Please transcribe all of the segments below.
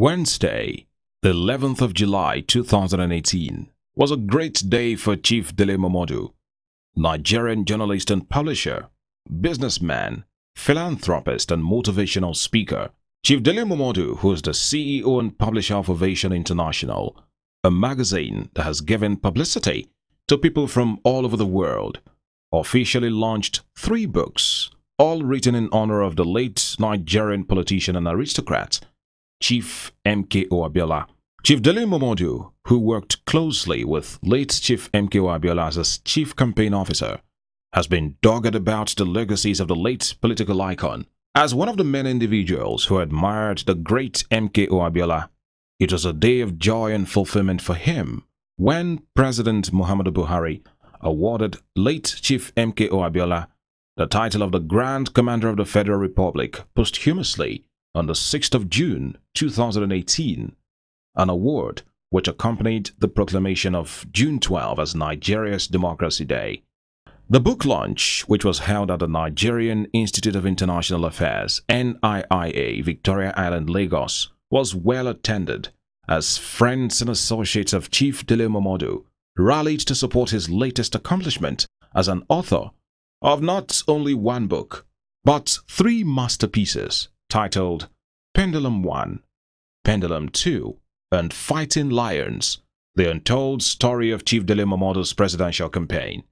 Wednesday, the 11th of July 2018, was a great day for Chief Dele Momodu, Nigerian journalist and publisher, businessman, philanthropist and motivational speaker. Chief Dele Momodu, who is the CEO and publisher of Ovation International, a magazine that has given publicity to people from all over the world, officially launched 3 books, all written in honor of the late Nigerian politician and aristocrat, Chief MKO Abiola. Chief Dele Momodu, who worked closely with late Chief MKO Abiola as his chief campaign officer, has been dogged about the legacies of the late political icon. As one of the many individuals who admired the great MKO Abiola, it was a day of joy and fulfillment for him when President Momodu Buhari awarded late Chief MKO Abiola the title of the Grand Commander of the Federal Republic posthumously on the 6th of June 2018, an award which accompanied the proclamation of June 12 as Nigeria's Democracy Day. The book launch, which was held at the Nigerian Institute of International Affairs (NIIA), Victoria Island, Lagos, was well attended as friends and associates of Chief Dele Momodu rallied to support his latest accomplishment as an author of not only 1 book, but 3 masterpieces titled Pendulum 1, Pendulum 2, and Fighting Lions, the untold story of Chief Dele Momodu's presidential campaign.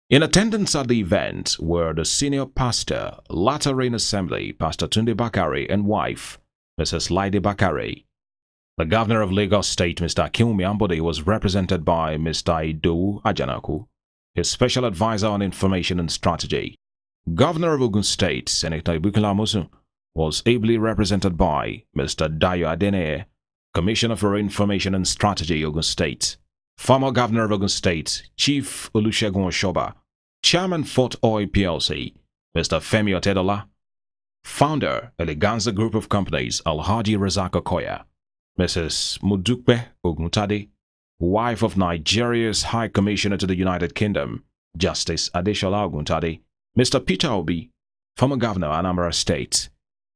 In attendance at the event were the senior pastor, Latter Rain Assembly, Pastor Tunde Bakare, and wife, Mrs. Laide Bakare. The governor of Lagos State, Mr. Akinwumi Ambode, was represented by Mr. Idowu Ajanaku, his special advisor on information and strategy. Governor of Ogun State, Senator Ibukala Amosun, was ably represented by Mr. Dayo Adene, Commissioner for Information and Strategy, Ogun State. Former Governor of Ogun State, Chief Olusegun Oshoba, Chairman Fort Oil PLC, Mr. Femi Otedola, Founder, Eleganza Group of Companies, Alhaji Razak Okoya, Mrs. Mudukpe Oguntade, wife of Nigeria's High Commissioner to the United Kingdom, Justice Adeshola Oguntade, Mr. Peter Obi, former Governor, Anambra State,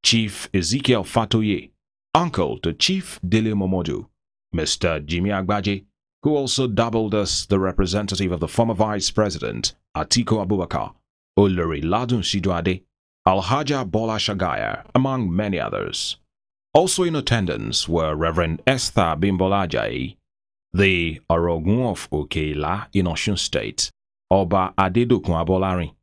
Chief Ezekiel Fatoye, uncle to Chief Dele Momodu, Mr. Jimmy Agbaje, who also doubled as the representative of the former Vice President, Atiku Abubakar, Olori Ladun Siduade, Alhaja Bola Shagaya, among many others. Also in attendance were Reverend Esther Bimbola Ajayi, the Orogun of Okeila in Osun State, Oba Adedokun Abolarin,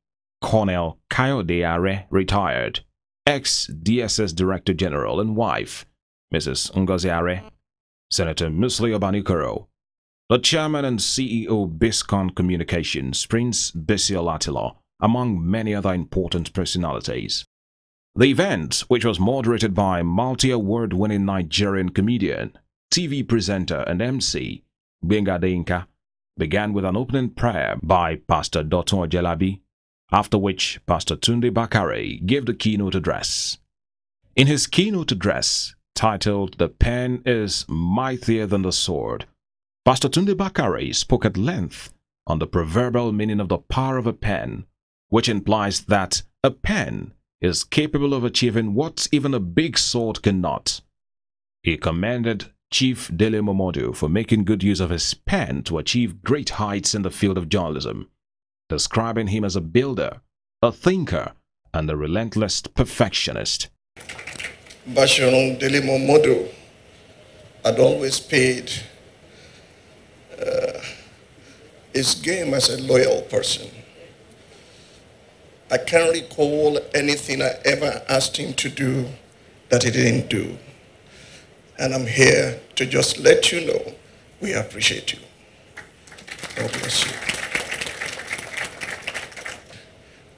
Colonel Kayode Are, retired, ex-DSS Director General and wife, Mrs. Ngozi Are, Senator Musli Obanikoro, the Chairman and CEO Biscon Communications, Prince Bisi Olatilo, among many other important personalities. The event, which was moderated by multi-award-winning Nigerian comedian, TV presenter and MC, Gbenga Adeyinka, began with an opening prayer by Pastor Dotun Ojelabi, after which Pastor Tunde Bakare gave the keynote address. In his keynote address, titled "The Pen is Mightier Than the Sword," Pastor Tunde Bakare spoke at length on the proverbial meaning of the power of a pen, which implies that a pen is capable of achieving what even a big sword cannot. He commended Chief Dele Momodu for making good use of his pen to achieve great heights in the field of journalism, describing him as a builder, a thinker, and a relentless perfectionist. Basharon Dele Momodu had always paid his game as a loyal person. I can't recall anything I ever asked him to do that he didn't do. And I'm here to just let you know we appreciate you. God bless you.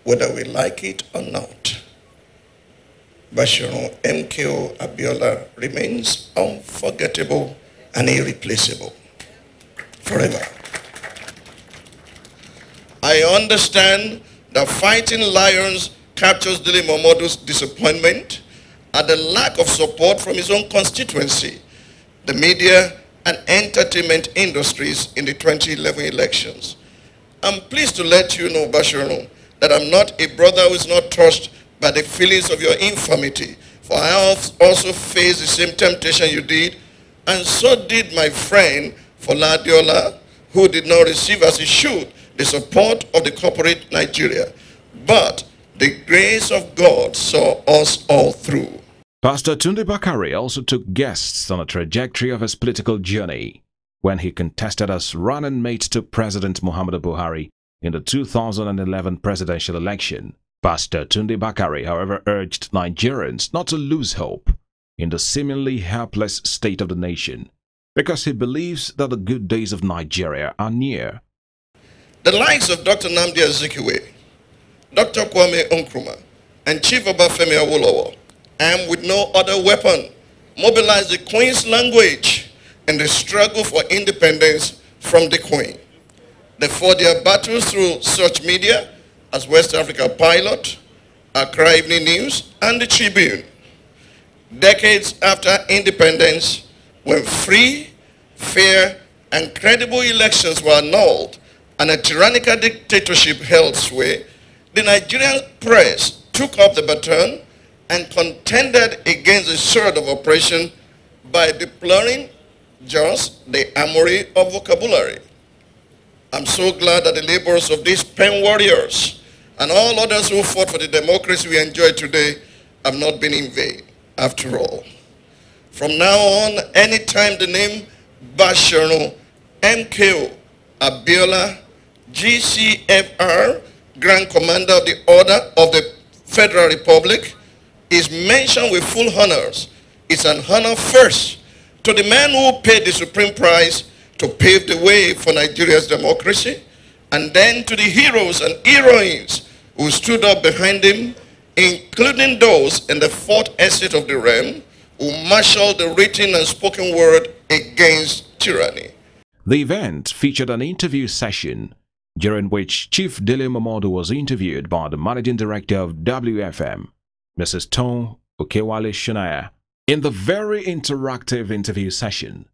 Whether we like it or not, Basharon MKO Abiola remains unforgettable and irreplaceable forever. I understand that Fighting Lions captures Dele Momodu's disappointment at the lack of support from his own constituency, the media and entertainment industries in the 2011 elections. I'm pleased to let you know, Basharon, that I'm not a brother who is not touched by the feelings of your infirmity for I have also faced the same temptation you did, and so did my friend Abiola, who did not receive as he should the support of the corporate Nigeria. But the grace of God saw us all through. Pastor Tunde Bakare also took guests on a trajectory of his political journey when he contested as running mate to President Muhammadu Buhari in the 2011 presidential election. Pastor Tunde Bakare, however, urged Nigerians not to lose hope in the seemingly helpless state of the nation because he believes that the good days of Nigeria are near. The likes of Dr. Nnamdi Azikiwe, Dr. Kwame Nkrumah, and Chief Obafemi Awolowo, armed with no other weapon, mobilized the Queen's language in the struggle for independence from the Queen. They fought their battles through such media as West Africa Pilot, Accra Evening News, and the Tribune. Decades after independence, when free, fair, and credible elections were annulled and a tyrannical dictatorship held sway, the Nigerian press took up the baton and contended against the sword of oppression by deploring just the armory of vocabulary. I'm so glad that the labors of these pen warriors and all others who fought for the democracy we enjoy today have not been in vain, after all. From now on, anytime the name Basharu, MKO, Abiola, GCFR, Grand Commander of the Order of the Federal Republic, is mentioned with full honors, it's an honor first to the man who paid the supreme price to pave the way for Nigeria's democracy, and then to the heroes and heroines who stood up behind him, including those in the fourth estate of the realm who marshaled the written and spoken word against tyranny. The event featured an interview session during which Chief Dele Momodu was interviewed by the Managing Director of WFM, Mrs. Tom Okewale Shunaya. In the very interactive interview session,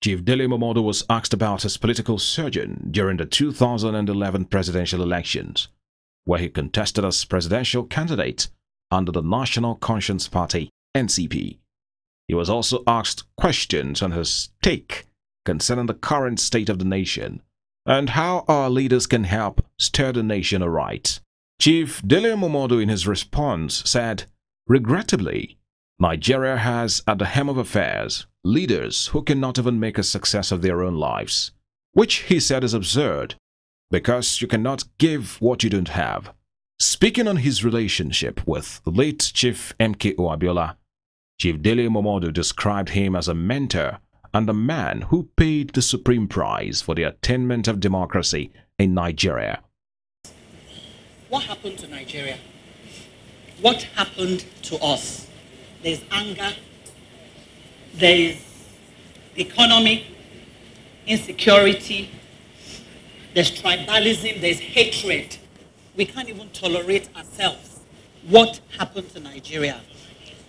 Chief Dele Momodu was asked about his political sojourn during the 2011 presidential elections, where he contested as presidential candidate under the National Conscience Party, NCP. He was also asked questions on his take concerning the current state of the nation and how our leaders can help steer the nation aright. Chief Dele Momodu in his response said, "Regrettably, Nigeria has at the helm of affairs leaders who cannot even make a success of their own lives, which he said is absurd because you cannot give what you don't have." Speaking on his relationship with the late Chief MKO Abiola, Chief Dele Momodu described him as a mentor and a man who paid the supreme price for the attainment of democracy in Nigeria. What happened to Nigeria? What happened to us? There's anger, there's economy, insecurity, there's tribalism, there's hatred. We can't even tolerate ourselves. What happened to Nigeria?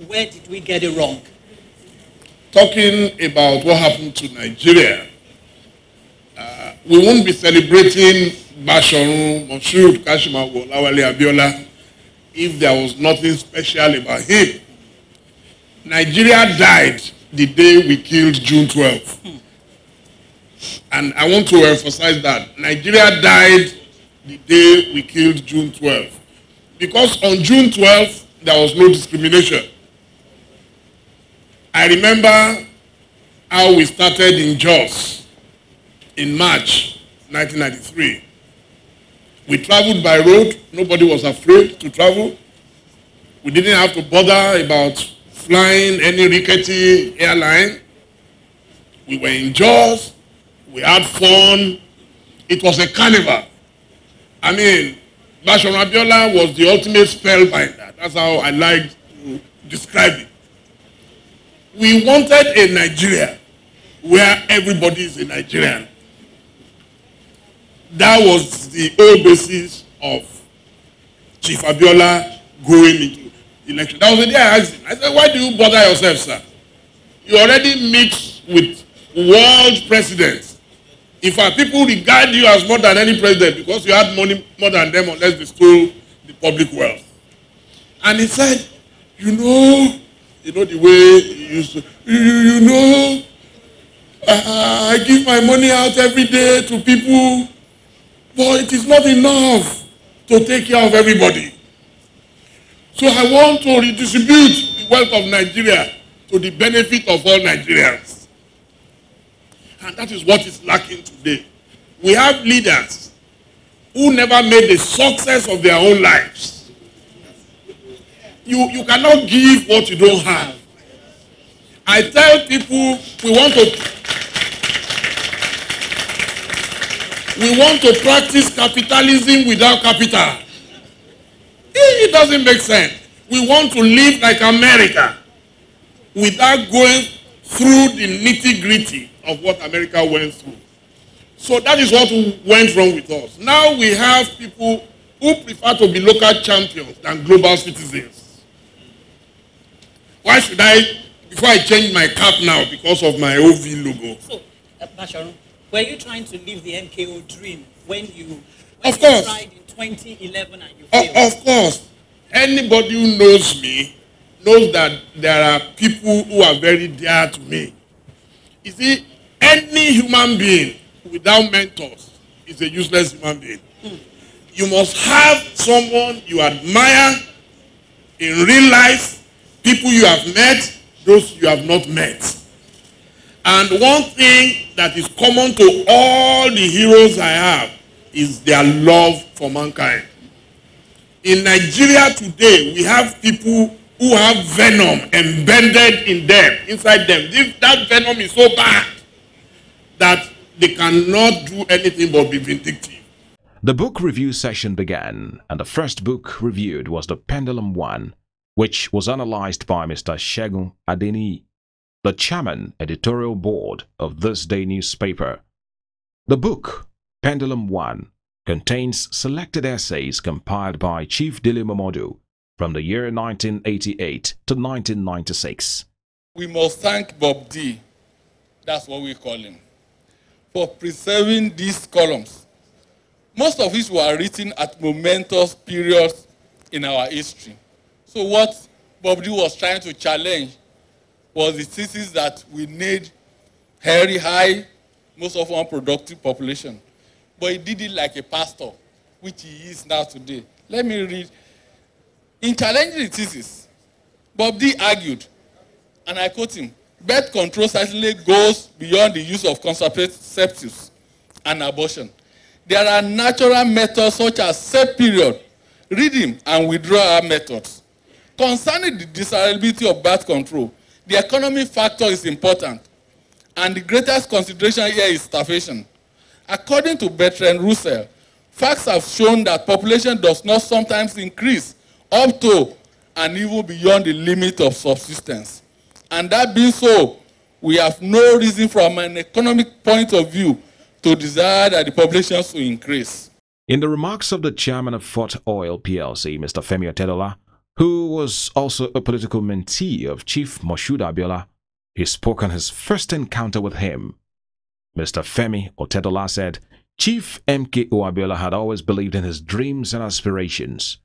Where did we get it wrong? Talking about what happened to Nigeria, we won't be celebrating Basharu, Moshood, Kashimawo, Lawale, Abiola if there was nothing special about him. Nigeria died the day we killed June 12. And I want to emphasize that. Nigeria died the day we killed June 12. Because on June 12, there was no discrimination. I remember how we started in Jos in March 1993. We traveled by road. Nobody was afraid to travel. We didn't have to bother about flying any rickety airline. We were in Jos. We had fun. It was a carnival. I mean, Basharu Abiola was the ultimate spellbinder. That's how I like to describe it. We wanted a Nigeria where everybody is a Nigerian. That was the whole basis of Chief Abiola going into the election. That was the day I asked him. I said, why do you bother yourself, sir? You already mix with world presidents. In fact, people regard you as more than any president because you had money more than them unless they stole the public wealth. And he said, you know, You know the way he used to, you know, I give my money out every day to people, but it is not enough to take care of everybody. So I want to redistribute the wealth of Nigeria to the benefit of all Nigerians. And that is what is lacking today. We have leaders who never made a success of their own lives. You cannot give what you don't have. I tell people we want to practice capitalism without capital. It doesn't make sense. We want to live like America without going through the nitty-gritty of what America went through. So that is what went wrong with us. Now we have people who prefer to be local champions than global citizens. Why should I, before I change my cap now because of my OV logo? So, Basharu, were you trying to live the MKO dream when you tried in 2011 and you failed? Of course. Anybody who knows me knows that there are people who are very dear to me. You see, any human being without mentors is a useless human being. You must have someone you admire in real life, people you have met, those you have not met. And one thing that is common to all the heroes I have is their love for mankind. In Nigeria today, we have people who have venom embedded in them, inside them. That venom is so bad that they cannot do anything but be vindictive. The book review session began, and the first book reviewed was The Pendulum One, which was analyzed by Mr. Segun Adeni, the chairman editorial board of This Day newspaper. The book, Pendulum One, contains selected essays compiled by Chief Dele Momodu from the year 1988 to 1996. We must thank Bob D, that's what we call him, for preserving these columns, most of which were written at momentous periods in our history. So what Bob D was trying to challenge was the thesis that we need very high, most of unproductive population. But he did it like a pastor, which he is now today. Let me read. In challenging the thesis, Bob D argued, and I quote him, birth control certainly goes beyond the use of contraceptives and abortion. There are natural methods such as set period, rhythm, and withdrawal methods. Concerning the desirability of birth control, the economic factor is important, and the greatest consideration here is starvation. According to Bertrand Russell, facts have shown that population does not sometimes increase up to and even beyond the limit of subsistence. And that being so, we have no reason from an economic point of view to desire that the population should increase. In the remarks of the chairman of Fort Oil PLC, Mr. Femi Otedola, who was also a political mentee of Chief Moshood Abiola, he spoke on his first encounter with him. Mr. Femi Otedola said Chief MKO Abiola had always believed in his dreams and aspirations.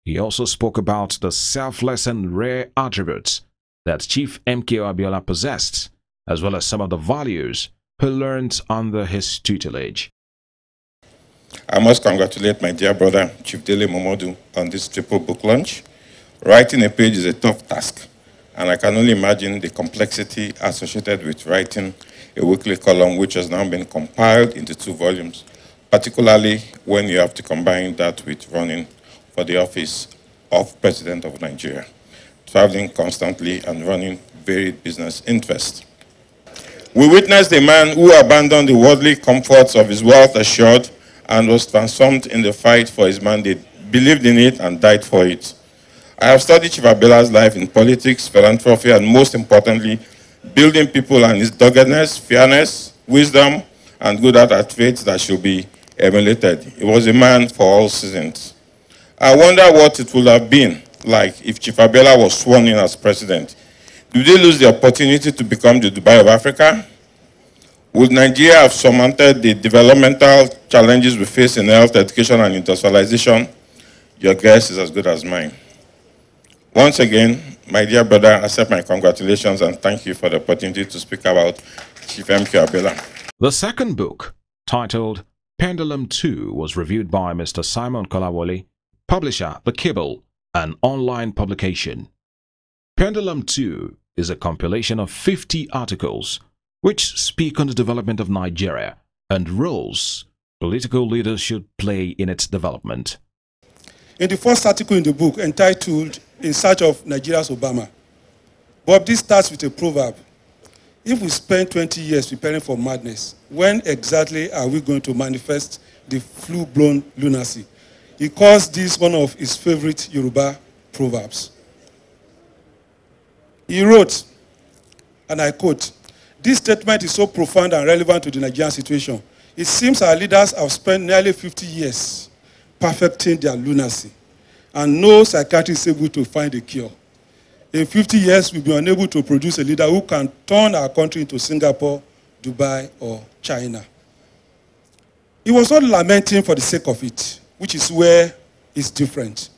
He also spoke about the selfless and rare attributes that Chief MKO Abiola possessed, as well as some of the values he learned under his tutelage. I must congratulate my dear brother, Chief Dele Momodu, on this triple book launch. Writing a page is a tough task, and I can only imagine the complexity associated with writing a weekly column which has now been compiled into 2 volumes, particularly when you have to combine that with running for the office of President of Nigeria, traveling constantly and running varied business interests. We witnessed a man who abandoned the worldly comforts of his wealth assured and was transformed in the fight for his mandate, believed in it and died for it. I have studied Chief Abiola's life in politics, philanthropy, and most importantly, building people and his doggedness, fairness, wisdom, and good at traits that should be emulated. He was a man for all seasons. I wonder what it would have been like if Chief Abiola was sworn in as president. Did they lose the opportunity to become the Dubai of Africa? Would Nigeria have surmounted the developmental challenges we face in health, education, and industrialization? Your guess is as good as mine. Once again, my dear brother, accept my congratulations and thank you for the opportunity to speak about Chief MK Abiola. The second book, titled Pendulum 2, was reviewed by Mr. Simon Kolawole, publisher The Cable, an online publication. Pendulum 2 is a compilation of 50 articles which speak on the development of Nigeria and roles political leaders should play in its development. In the first article in the book, entitled In Search of Nigeria's Obama, Bob, this starts with a proverb. If we spend 20 years preparing for madness, when exactly are we going to manifest the full-blown lunacy? He calls this one of his favorite Yoruba proverbs. He wrote, and I quote, "This statement is so profound and relevant to the Nigerian situation. It seems our leaders have spent nearly 50 years perfecting their lunacy, and no psychiatrist is able to find a cure. In 50 years, we'll be unable to produce a leader who can turn our country into Singapore, Dubai, or China." He was not lamenting for the sake of it, which is where it's different.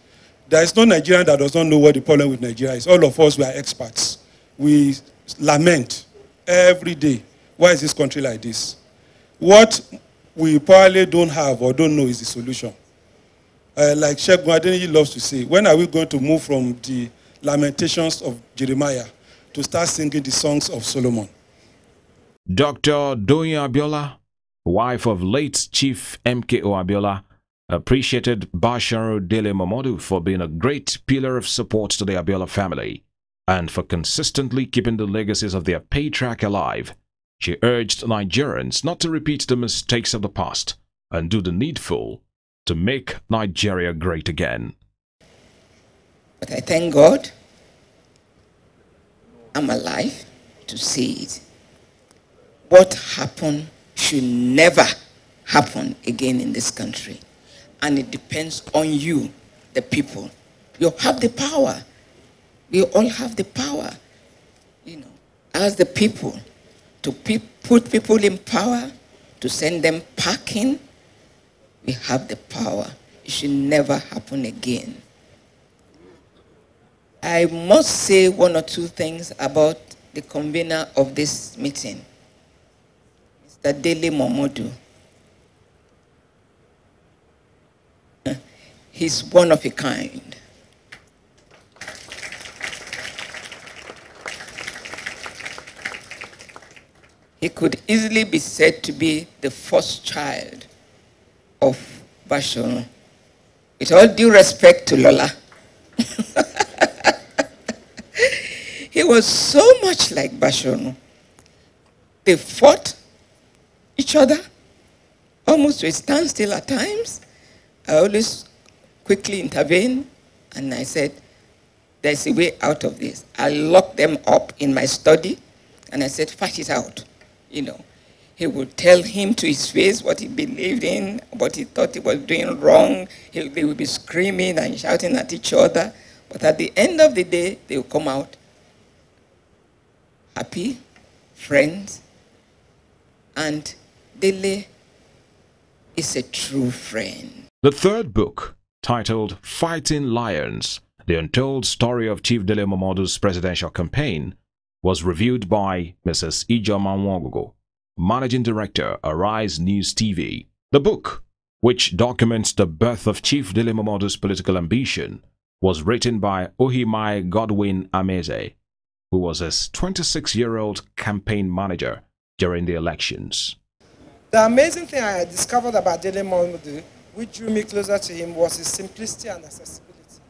There is no Nigerian that does not know what the problem with Nigeria is. All of us, we are experts. We lament every day. Why is this country like this? What we probably don't have or don't know is the solution. Like Sheikh Adeniyi loves to say, when are we going to move from the lamentations of Jeremiah to start singing the songs of Solomon? Dr. Doyin Abiola, wife of late Chief MKO Abiola, appreciated Basharu Dele Momodu for being a great pillar of support to the Abiola family and for consistently keeping the legacies of their patriarch alive. She urged Nigerians not to repeat the mistakes of the past and do the needful to make Nigeria great again. But I thank God I'm alive to see it. What happened should never happen again in this country. And it depends on you, the people. You have the power. We all have the power, as the people, to put people in power, to send them packing. We have the power. It should never happen again. I must say one or two things about the convener of this meeting, Mr. Dele Momodu. He's one of a kind. He could easily be said to be the first child of Basharu. With all due respect to Lola, he was so much like Basharu. They fought each other almost to a standstill at times. I always quickly intervened, and I said, there's a way out of this. I locked them up in my study, and I said, fight it out. He would tell him to his face what he believed in, what he thought he was doing wrong. They would be screaming and shouting at each other. But at the end of the day, they would come out happy, friends, and Dele is a true friend. The third book, titled Fighting Lions, The Untold Story of Chief Dele Momodu's Presidential Campaign, was reviewed by Mrs. Ijoma Nwogogo, Managing Director, Arise News TV. The book, which documents the birth of Chief Dele Momodu's political ambition, was written by Ohimai Godwin Ameze, who was his 26-year-old campaign manager during the elections. The amazing thing I discovered about Dele Momodu, which drew me closer to him, was his simplicity and accessibility.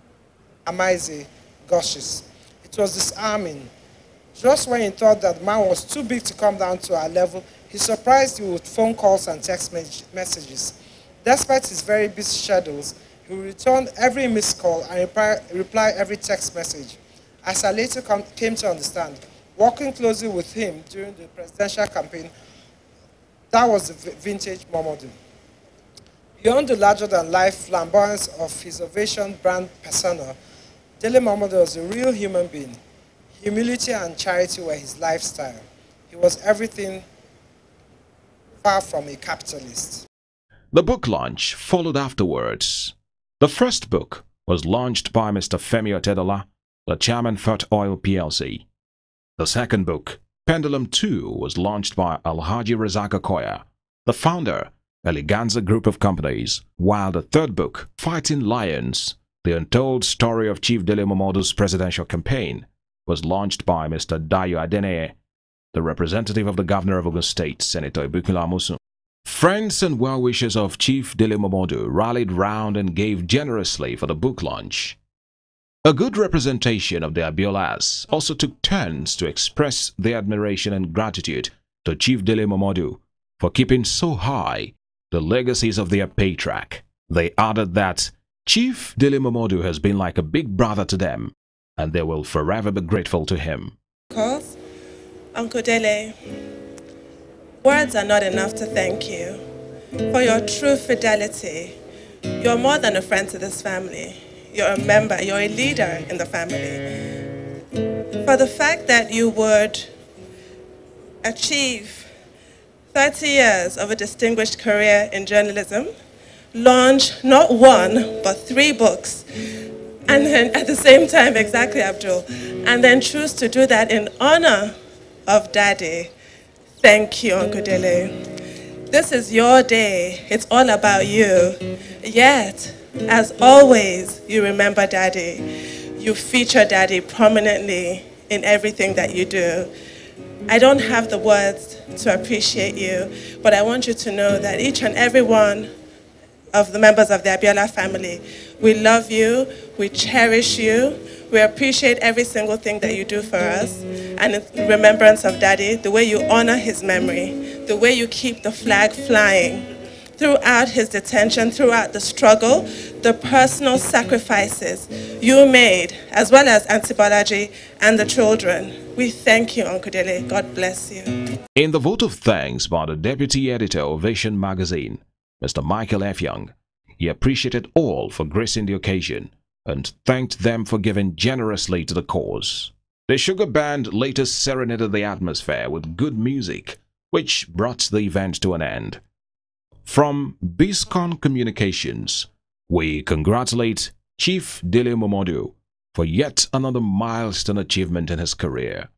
Ameze gushes. It was disarming. Just when he thought that the man was too big to come down to our level, he surprised you with phone calls and text messages. Despite his very busy schedules, he would return every missed call and reply every text message. As I later came to understand, working closely with him during the presidential campaign, that was the vintage Momodu. Beyond the larger-than-life flamboyance of his ovation brand persona, Dele Momodu was a real human being. Humility and charity were his lifestyle. He was everything far from a capitalist. The book launch followed afterwards. The first book was launched by Mr. Femi Otedola, the chairman Fort Oil PLC. The second book, Pendulum 2, was launched by Alhaji Razak Okoya, the founder, Eleganza Group of Companies, while the third book, Fighting Lions, the untold story of Chief Dele Momodu's presidential campaign, was launched by Mr. Dayo Adeneye, the representative of the governor of Ogun State, Senator Ibukula Amosun. Friends and well-wishers of Chief Dele Momodu rallied round and gave generously for the book launch. A good representation of the Abiolas also took turns to express their admiration and gratitude to Chief Dele Momodu for keeping so high the legacies of their patriarch. They added that Chief Dele Momodu has been like a big brother to them, and they will forever be grateful to him. Because, Uncle Dele, words are not enough to thank you for your true fidelity. You're more than a friend to this family. You're a member, you're a leader in the family. For the fact that you would achieve 30 years of a distinguished career in journalism, launch not one, but 3 books, and then at the same time, exactly, Abdul, and then choose to do that in honor of Daddy. Thank you, Uncle Dele. This is your day. It's all about you. Yet, as always, you remember Daddy. You feature Daddy prominently in everything that you do. I don't have the words to appreciate you, but I want you to know that each and every one of the members of the Abiola family, we love you, we cherish you, we appreciate every single thing that you do for us, and in remembrance of Daddy, the way you honor his memory, the way you keep the flag flying throughout his detention, throughout the struggle, the personal sacrifices you made, as well as Auntie Bolaji and the children. We thank you, Uncle Dele. God bless you. In the vote of thanks by the deputy editor of Vision magazine, Mr. Michael F. Young, he appreciated all for gracing the occasion and thanked them for giving generously to the cause. The Sugar Band later serenaded the atmosphere with good music, which brought the event to an end. From Biscon Communications, we congratulate Chief Dele Momodu for yet another milestone achievement in his career.